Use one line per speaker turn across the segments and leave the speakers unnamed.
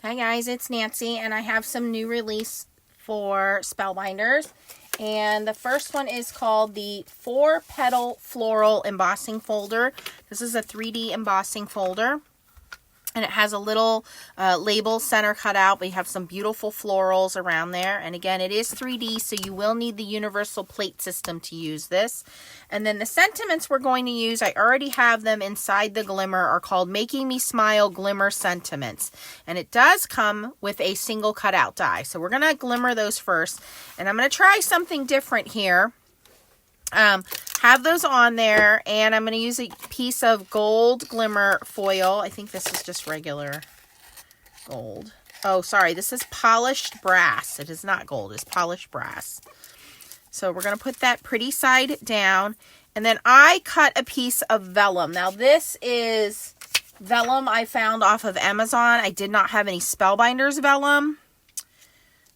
Hi guys, it's Nancy, and I have some new release for spellbinders. And the first one is called the Four Petal Floral Embossing Folder. This is a 3D embossing folder. And it has a little label center cut out. We have some beautiful florals around there. And again, it is 3D, so you will need the universal plate system to use this. And then the sentiments we're going to use, I already have them inside the Glimmer, are called Making Me Smile Glimmer Sentiments. And it does come with a single cutout die. So we're going to glimmer those first. And I'm going to try something different here. Have those on there, and I'm going to use a piece of gold glimmer foil. I think this is just regular gold. Oh, sorry, this is polished brass. It is not gold, it's polished brass. So we're going to put that pretty side down, and then I cut a piece of vellum. Now this is vellum I found off of Amazon. I did not have any Spellbinders vellum,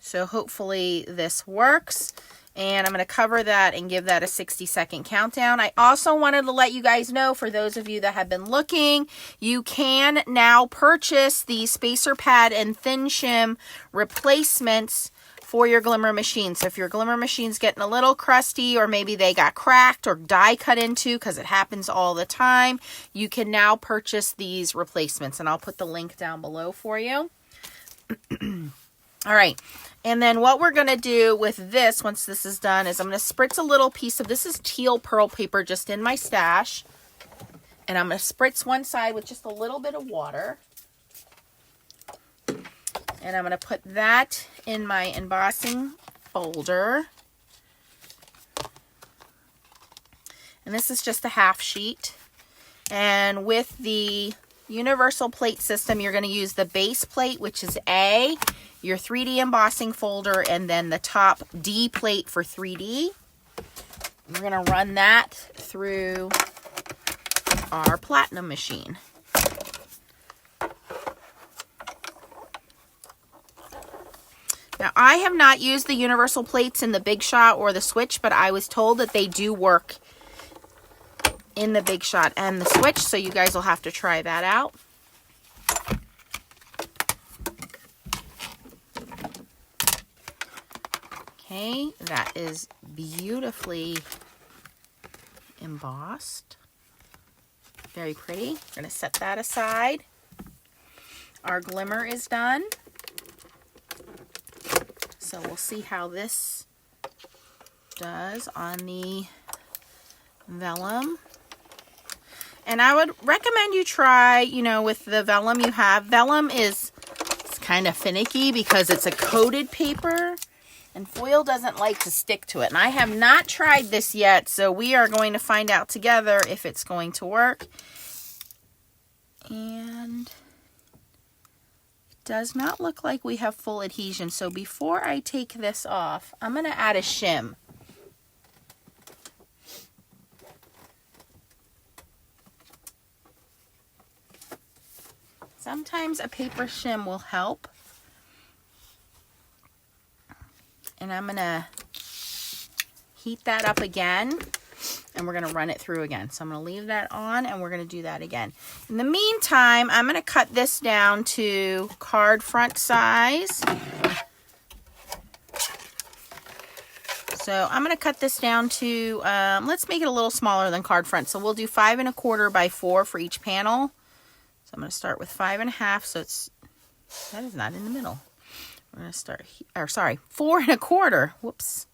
so hopefully this works. And I'm going to cover that and give that a 60-second countdown. I also wanted to let you guys know, for those of you that have been looking, you can now purchase the spacer pad and thin shim replacements for your Glimmer machine. So if your Glimmer machine's getting a little crusty, or maybe they got cracked or die cut into, because it happens all the time, you can now purchase these replacements. And I'll put the link down below for you. All right. And then what we're going to do with this, once this is done, is I'm going to spritz a little piece of, this is teal pearl paper just in my stash. And I'm going to spritz one side with just a little bit of water. And I'm going to put that in my embossing folder. And this is just a half sheet. And with the universal plate system, you're going to use the base plate, which is A, your 3D embossing folder, and then the top D plate for 3D. We're going to run that through our platinum machine. Now, I have not used the universal plates in the Big Shot or the Switch, but I was told that they do work in the Big Shot and the Switch, so you guys will have to try that out. Okay, that is beautifully embossed. Very pretty. We're going to set that aside. Our glimmer is done. So we'll see how this does on the vellum. And I would recommend you try, with the vellum you have. Vellum is kind of finicky because it's a coated paper. And foil doesn't like to stick to it. And I have not tried this yet, so we are going to find out together if it's going to work. And it does not look like we have full adhesion. So before I take this off, I'm going to add a shim. Sometimes a paper shim will help. And I'm going to heat that up again, and we're going to run it through again. So I'm going to leave that on, and we're going to do that again. In the meantime, I'm going to cut this down to card front size. So I'm going to cut this down to, let's make it a little smaller than card front. So we'll do 5 1/4 by 4 for each panel. So I'm going to start with 5 1/2. So that is not in the middle. We're going to start, 4 1/4. Whoops.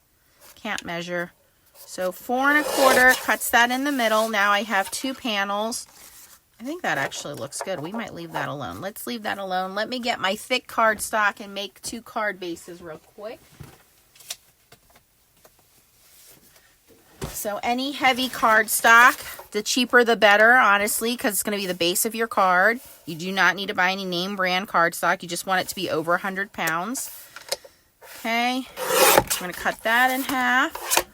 Can't measure. So 4 1/4 cuts that in the middle. Now I have 2 panels. I think that actually looks good. We might leave that alone. Let's leave that alone. Let me get my thick cardstock and make 2 card bases real quick. So any heavy cardstock, the cheaper the better, honestly, because it's going to be the base of your card. You do not need to buy any name brand cardstock. You just want it to be over 100 pounds. Okay, I'm going to cut that in half.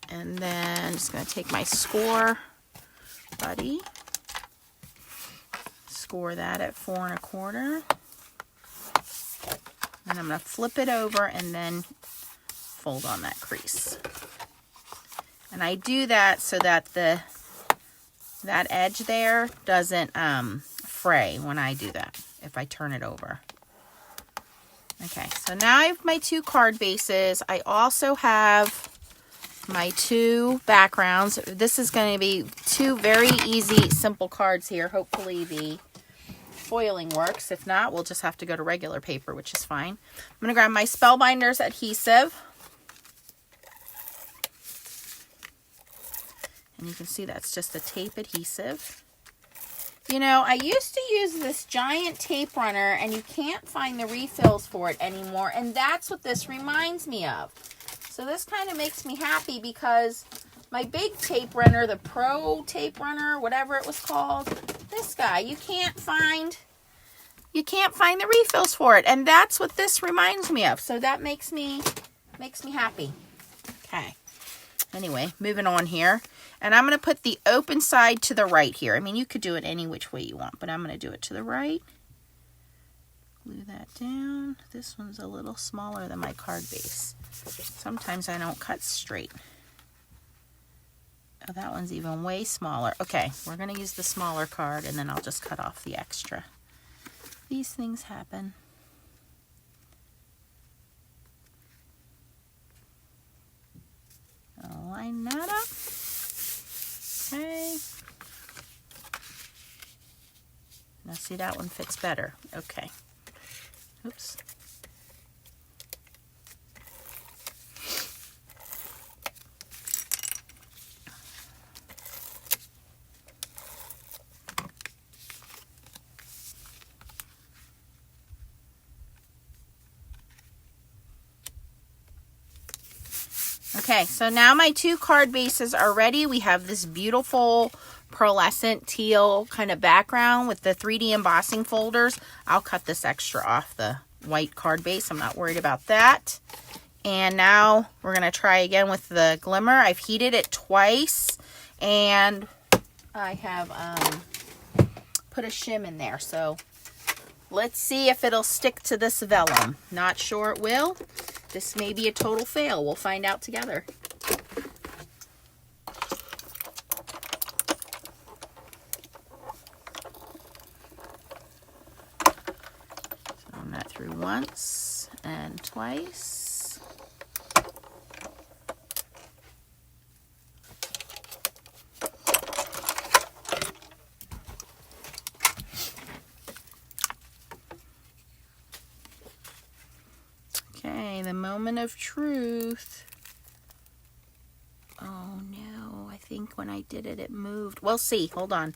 And then I'm just going to take my score buddy. Score that at 4 1/4. And I'm going to flip it over and then fold on that crease. And I do that so that that edge there doesn't fray when I do that, if I turn it over. Okay, so now I have my 2 card bases. I also have my 2 backgrounds. This is going to be 2 very easy, simple cards here. Hopefully the foiling works. If not, we'll just have to go to regular paper, which is fine. I'm going to grab my Spellbinders adhesive. And you can see that's just a tape adhesive. You know, I used to use this giant tape runner, and you can't find the refills for it anymore, and that's what this reminds me of. So this kind of makes me happy because my big tape runner, the Pro tape runner, whatever it was called, this guy, you can't find the refills for it, and that's what this reminds me of. So that makes me happy. Okay. Anyway, moving on here. And I'm going to put the open side to the right here. I mean, you could do it any which way you want, but I'm going to do it to the right. Glue that down. This one's a little smaller than my card base. Sometimes I don't cut straight. Oh, that one's even way smaller. Okay, we're going to use the smaller card, and then I'll just cut off the extra. These things happen. I'll line that up. Okay. Now see, that one fits better. Okay. Oops. Okay, so now my 2 card bases are ready. We have this beautiful pearlescent teal kind of background with the 3D embossing folders. I'll cut this extra off the white card base. I'm not worried about that. And now we're going to try again with the glimmer. I've heated it twice, and I have put a shim in there. So let's see if it'll stick to this vellum. Not sure it will. This may be a total fail. We'll find out together. So run that through once and twice. Okay, the moment of truth. Oh no, I think when I did it, it moved. We'll see. Hold on.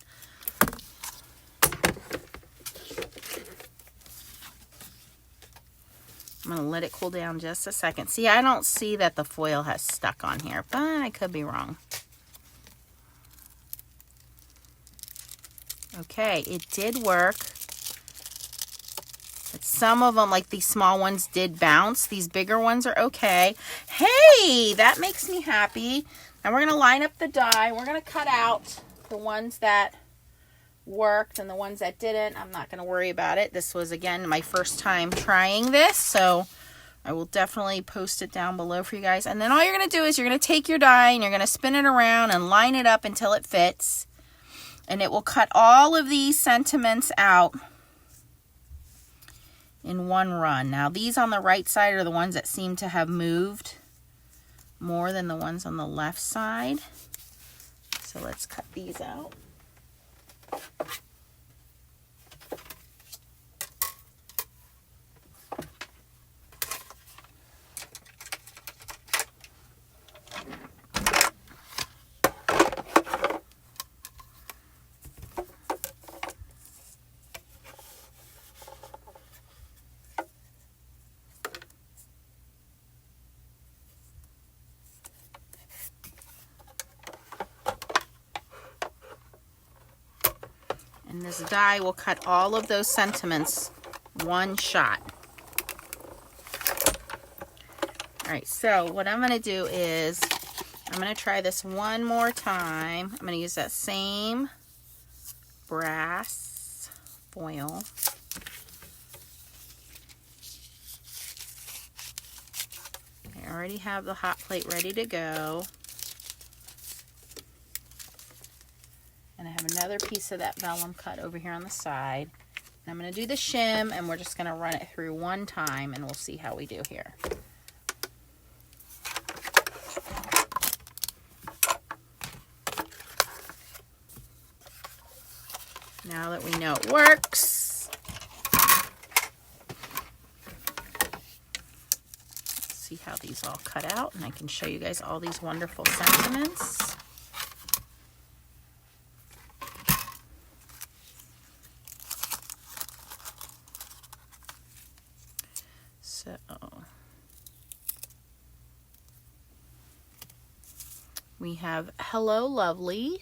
I'm going to let it cool down just a second. See, I don't see that the foil has stuck on here, but I could be wrong. Okay, it did work. But some of them, like these small ones, did bounce. These bigger ones are okay. Hey, that makes me happy. Now we're going to line up the die. We're going to cut out the ones that worked and the ones that didn't. I'm not going to worry about it. This was, again, my first time trying this, so I will definitely post it down below for you guys. And then all you're going to do is you're going to take your die and you're going to spin it around and line it up until it fits. And it will cut all of these sentiments out in one run. Now these on the right side are the ones that seem to have moved more than the ones on the left side. So let's cut these out. And this die will cut all of those sentiments one shot. All right, so what I'm going to do is I'm going to try this one more time. I'm going to use that same brass foil. I already have the hot plate ready to go. And I have another another piece of that vellum cut over here on the side. And I'm going to do the shim, and we're just going to run it through one time, and we'll see how we do here. Now that we know it works, let's see how these all cut out, and I can show you guys all these wonderful sentiments. So we have Hello Lovely.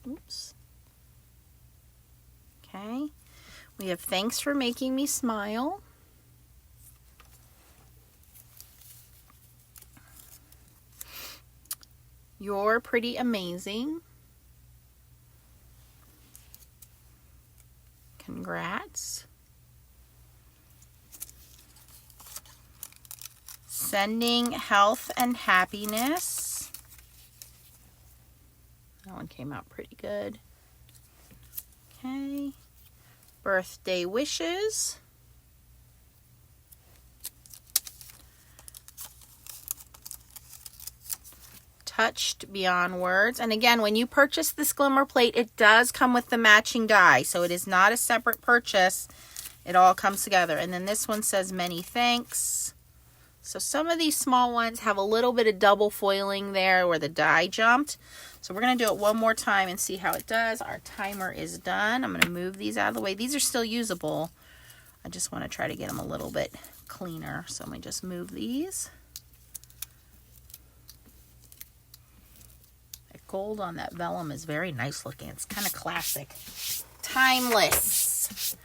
Oops. Okay. We have Thanks for Making Me Smile. You're Pretty Amazing. Congrats. Sending Health and Happiness. That one came out pretty good. Okay. Birthday Wishes. Touched Beyond Words. And again, when you purchase this glimmer plate, it does come with the matching die. So it is not a separate purchase. It all comes together. And then this one says Many Thanks. So some of these small ones have a little bit of double foiling there where the die jumped. So we're going to do it one more time and see how it does. Our timer is done. I'm going to move these out of the way. These are still usable. I just want to try to get them a little bit cleaner. So let me just move these. That gold on that vellum is very nice looking. It's kind of classic. Timeless.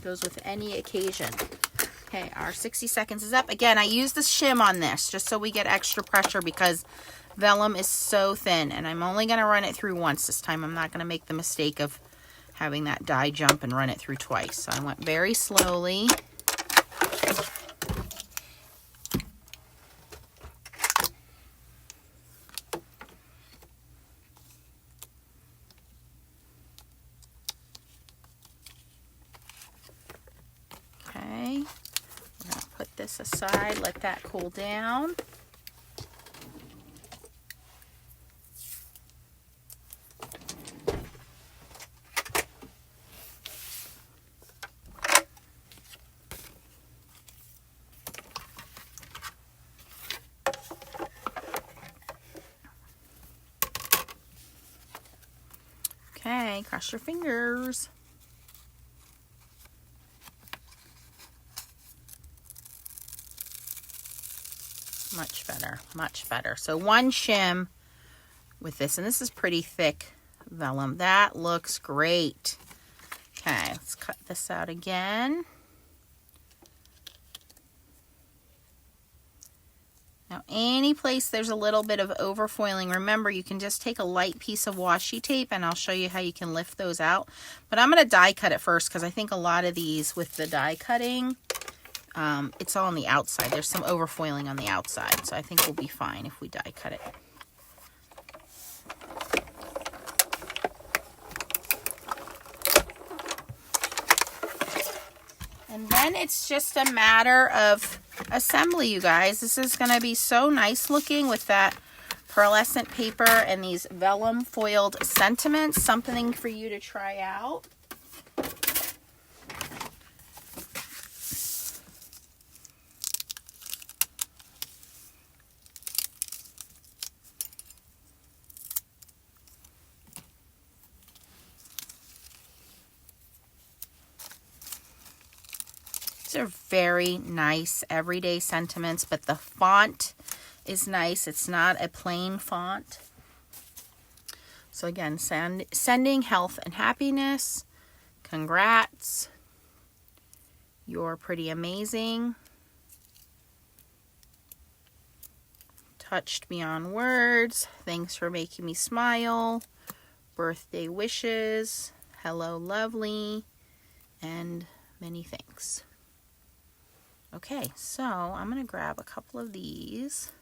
Goes with any occasion. Okay, our 60 seconds is up. Again, I use the shim on this just so we get extra pressure because vellum is so thin. And I'm only going to run it through once this time. I'm not going to make the mistake of having that die jump and run it through twice. So I went very slowly. Okay. We're going to put this aside, let that cool down. Okay, cross your fingers. Much better, much better. So one shim with this, and this is pretty thick vellum. That looks great. Okay, let's cut this out again. Now, any place there's a little bit of overfoiling, remember you can just take a light piece of washi tape and I'll show you how you can lift those out. But I'm going to die cut it first because I think a lot of these with the die cutting, it's all on the outside. There's some overfoiling on the outside, so I think we'll be fine if we die cut it. And then it's just a matter of assembly, you guys. This is going to be so nice looking with that pearlescent paper and these vellum foiled sentiments. Something for you to try out. These are very nice everyday sentiments, but the font is nice. It's not a plain font. So again, sending health and happiness. Congrats. You're pretty amazing. Touched beyond words. Thanks for making me smile. Birthday wishes. Hello lovely. And many thanks. Okay, so I'm going to grab a couple of these.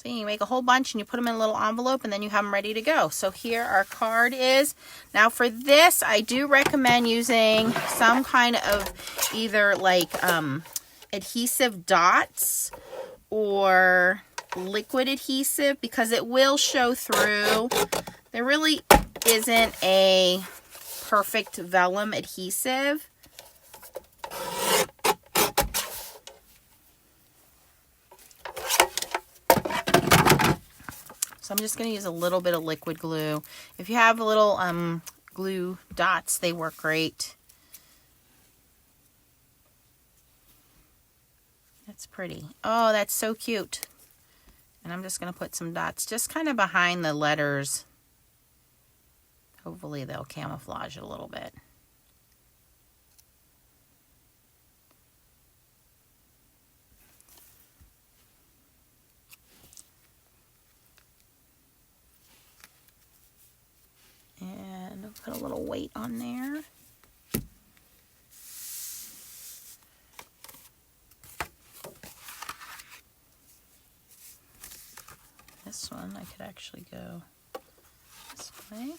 So you make a whole bunch and you put them in a little envelope and then you have them ready to go. So here our card is. Now for this, I do recommend using some kind of either like adhesive dots or liquid adhesive because it will show through. There really isn't a perfect vellum adhesive. So I'm just going to use a little bit of liquid glue. If you have a little glue dots, they work great. That's pretty. Oh, that's so cute. And I'm just going to put some dots just kind of behind the letters. Hopefully they'll camouflage it a little bit. And I'll put a little weight on there. This one I could actually go this way.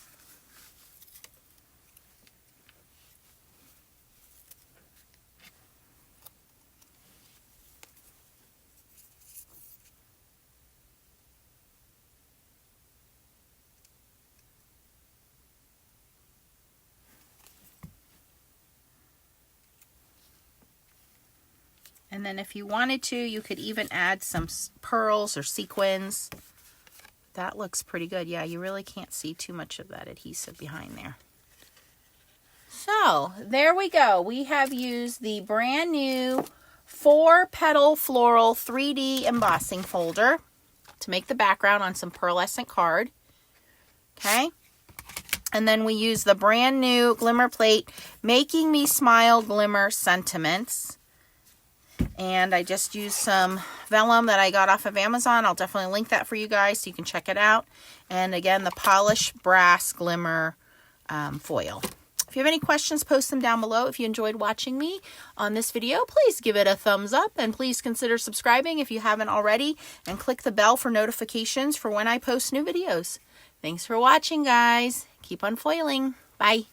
And then if you wanted to, you could even add some pearls or sequins. That looks pretty good. Yeah, you really can't see too much of that adhesive behind there. So, there we go. We have used the brand new Four Petal Floral 3D embossing folder to make the background on some pearlescent card. Okay. And then we use the brand new Glimmer plate, Making Me Smile Glimmer Sentiments. And I just used some vellum that I got off of Amazon. I'll definitely link that for you guys so you can check it out. And again, the polished brass glimmer foil. If you have any questions, post them down below. If you enjoyed watching me on this video, please give it a thumbs up. And please consider subscribing if you haven't already. And click the bell for notifications for when I post new videos. Thanks for watching, guys. Keep on foiling. Bye.